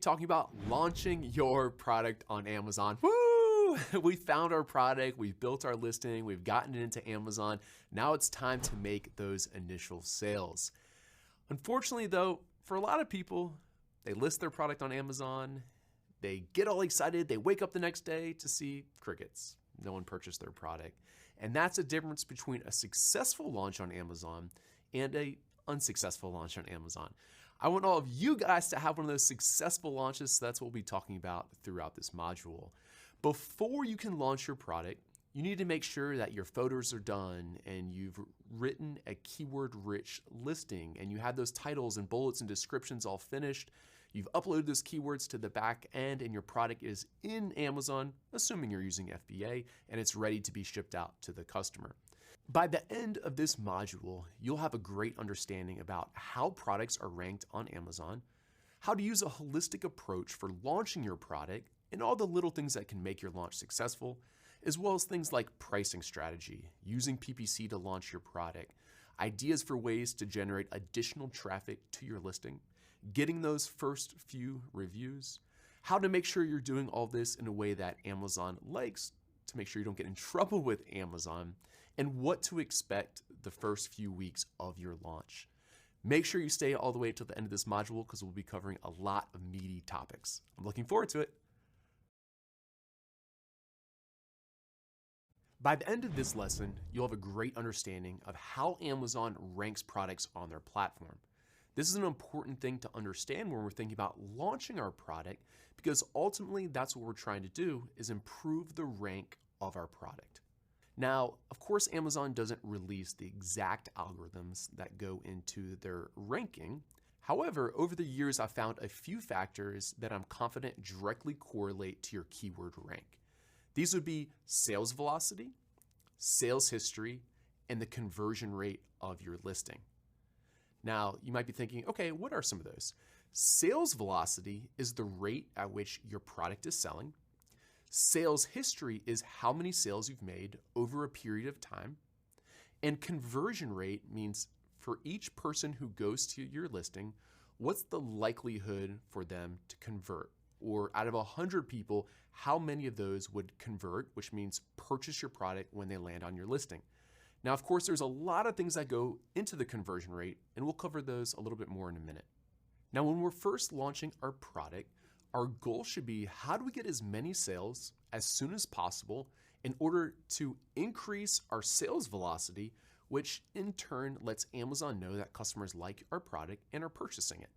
Talking about launching your product on Amazon. Woo! We found our product, we've built our listing, we've gotten it into Amazon. Now it's time to make those initial sales. Unfortunately though, for a lot of people, they list their product on Amazon, they get all excited, they wake up the next day to see crickets. No one purchased their product. And that's a difference between a successful launch on Amazon and a unsuccessful launch on Amazon. I want all of you guys to have one of those successful launches, so that's what we'll be talking about throughout this module. Before you can launch your product, you need to make sure that your photos are done and you've written a keyword-rich listing and you have those titles and bullets and descriptions all finished. You've uploaded those keywords to the back end and your product is in Amazon, assuming you're using FBA, and it's ready to be shipped out to the customer. By the end of this module, you'll have a great understanding about how products are ranked on Amazon, how to use a holistic approach for launching your product, and all the little things that can make your launch successful, as well as things like pricing strategy, using PPC to launch your product, ideas for ways to generate additional traffic to your listing, getting those first few reviews, how to make sure you're doing all this in a way that Amazon likes to make sure you don't get in trouble with Amazon, and what to expect the first few weeks of your launch. Make sure you stay all the way till the end of this module because we'll be covering a lot of meaty topics. I'm looking forward to it. By the end of this lesson, you'll have a great understanding of how Amazon ranks products on their platform. This is an important thing to understand when we're thinking about launching our product, because ultimately that's what we're trying to do, is improve the rank of our product. Now, of course, Amazon doesn't release the exact algorithms that go into their ranking. However, over the years, I've found a few factors that I'm confident directly correlate to your keyword rank. These would be sales velocity, sales history, and the conversion rate of your listing. Now, you might be thinking, okay, what are some of those? Sales velocity is the rate at which your product is selling. Sales history is how many sales you've made over a period of time. And conversion rate means for each person who goes to your listing, what's the likelihood for them to convert? Or out of 100 people, how many of those would convert, which means purchase your product when they land on your listing? Now, of course, there's a lot of things that go into the conversion rate, and we'll cover those a little bit more in a minute. Now, when we're first launching our product, our goal should be how do we get as many sales as soon as possible in order to increase our sales velocity, which in turn lets Amazon know that customers like our product and are purchasing it.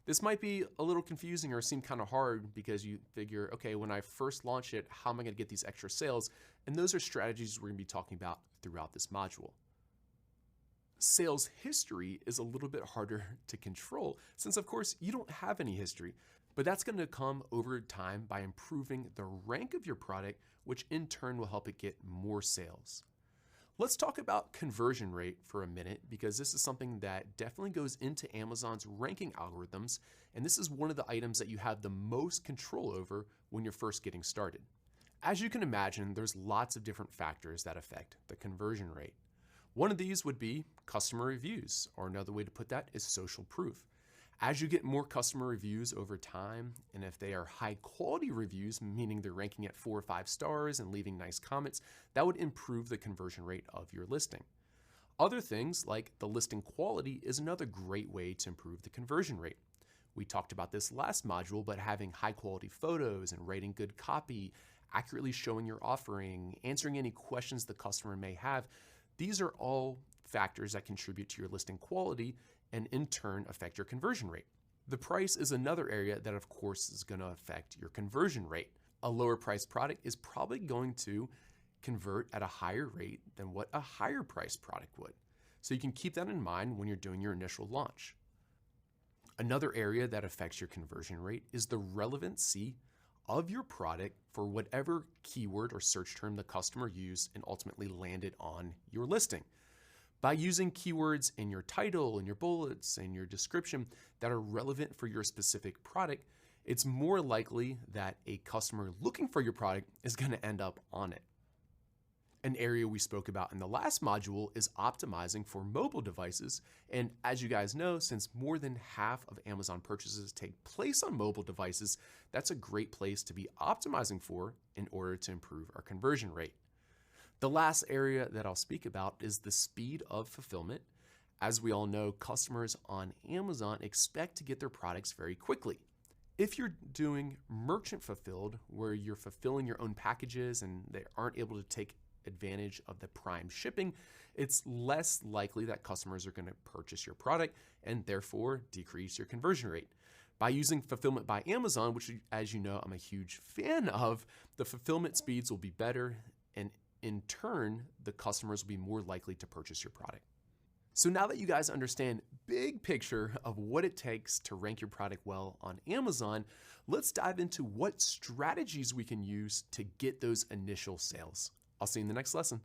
This might be a little confusing or seem kind of hard because you figure, okay, when I first launch it, how am I going to get these extra sales? And those are strategies we're going to be talking about throughout this module. Sales history is a little bit harder to control since, of course, you don't have any history, but that's going to come over time by improving the rank of your product, which in turn will help it get more sales. Let's talk about conversion rate for a minute because this is something that definitely goes into Amazon's ranking algorithms, and this is one of the items that you have the most control over when you're first getting started. As you can imagine, there's lots of different factors that affect the conversion rate. One of these would be customer reviews, or another way to put that is social proof. As you get more customer reviews over time, and if they are high quality reviews, meaning they're ranking at 4 or 5 stars and leaving nice comments, that would improve the conversion rate of your listing. Other things like the listing quality is another great way to improve the conversion rate. We talked about this last module, but having high quality photos and writing good copy, accurately showing your offering, answering any questions the customer may have, these are all factors that contribute to your listing quality and in turn affect your conversion rate. The price is another area that of course is going to affect your conversion rate. A lower priced product is probably going to convert at a higher rate than what a higher priced product would. So you can keep that in mind when you're doing your initial launch. Another area that affects your conversion rate is the relevancy of your product for whatever keyword or search term the customer used and ultimately landed on your listing. By using keywords in your title, in your bullets, and your description that are relevant for your specific product, it's more likely that a customer looking for your product is going to end up on it. An area we spoke about in the last module is optimizing for mobile devices. And as you guys know, since more than half of Amazon purchases take place on mobile devices, that's a great place to be optimizing for in order to improve our conversion rate. The last area that I'll speak about is the speed of fulfillment. As we all know, customers on Amazon expect to get their products very quickly. If you're doing merchant fulfilled, where you're fulfilling your own packages and they aren't able to take advantage of the prime shipping, it's less likely that customers are going to purchase your product and therefore decrease your conversion rate. By using fulfillment by Amazon, which as you know, I'm a huge fan of, the fulfillment speeds will be better, and in turn, the customers will be more likely to purchase your product. So now that you guys understand big picture of what it takes to rank your product well on Amazon, let's dive into what strategies we can use to get those initial sales. I'll see you in the next lesson.